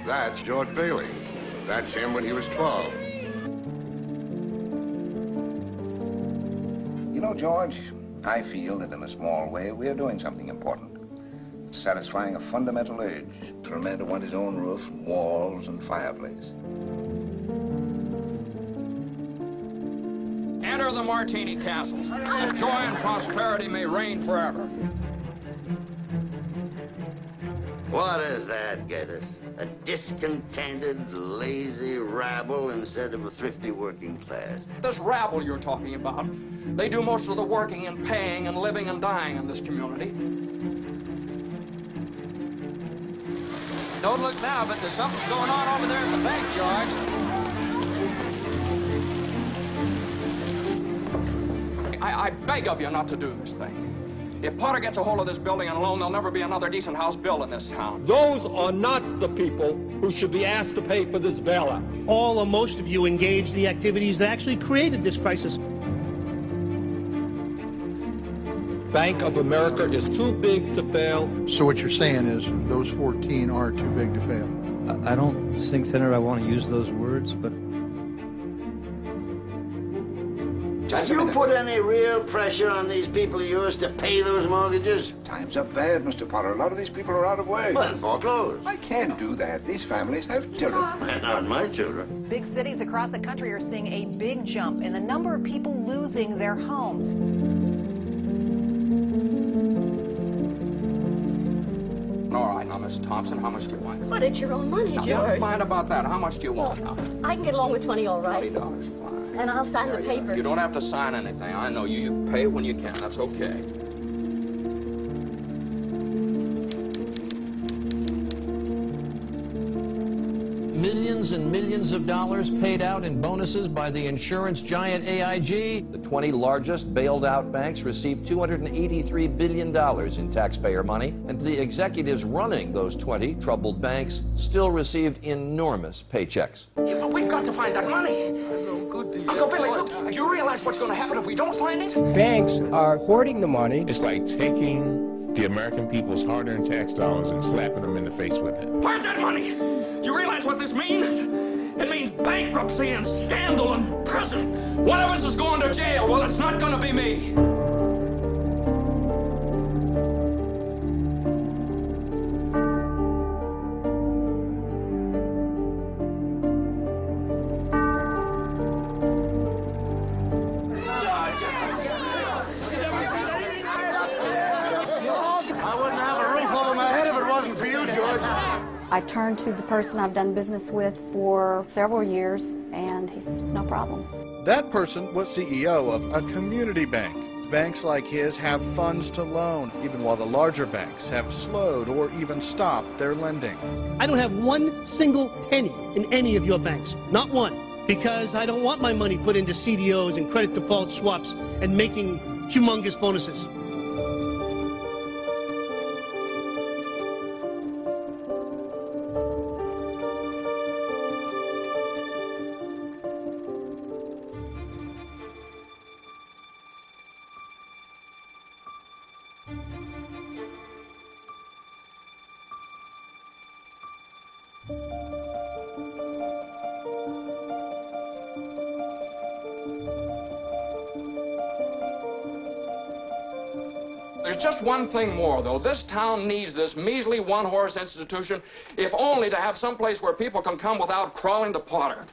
That's George Bailey. That's him when he was 12. You know, George, I feel that in a small way we're doing something important. Satisfying a fundamental urge for a man to want his own roof, walls, and fireplace. Enter the Martini Castle, that joy and prosperity may reign forever. What does that get us? A discontented, lazy rabble instead of a thrifty working class. This rabble you're talking about, they do most of the working and paying and living and dying in this community. Don't look now, but there's something going on over there at the bank, George. I beg of you not to do this thing. If Potter gets a hold of this building and alone, there'll never be another decent house built in this town. Those are not the people who should be asked to pay for this bailout. All or most of you engaged in the activities that actually created this crisis. Bank of America is too big to fail. So what you're saying is those 14 are too big to fail? I don't think, Senator, I want to use those words, but... Have you put any real pressure on these people of yours to pay those mortgages? Times are bad, Mr. Potter. A lot of these people are out of work. Well, foreclosed. I can't do that. These families have children. Not my children. Big cities across the country are seeing a big jump in the number of people losing their homes. All right, now, Miss Thompson, how much do you want? But it's your own money, Now, George. never mind about that. How much do you want now? I can get along with 20, all right. $20, fine. And I'll sign the paper. You don't have to sign anything. I know you. You pay it when you can. That's okay. Millions and millions of dollars paid out in bonuses by the insurance giant AIG. The 20 largest bailed out banks received $283 billion in taxpayer money, and the executives running those 20 troubled banks still received enormous paychecks. Yeah, but we've got to find that money. Uncle Billy, look, do you realize what's going to happen if we don't find it? Banks are hoarding the money. It's like taking the American people's hard-earned tax dollars and slapping them in the face with it. Where's that money? You realize what this means? It means bankruptcy and scandal and prison. One of us is going to jail. Well, it's not going to be me. I turned to the person I've done business with for several years, and he's no problem. That person was CEO of a community bank. Banks like his have funds to loan, even while the larger banks have slowed or even stopped their lending. I don't have one single penny in any of your banks, not one, because I don't want my money put into CDOs and credit default swaps and making humongous bonuses. There's just one thing more, though. This town needs this measly one-horse institution, if only to have some place where people can come without crawling to Potter.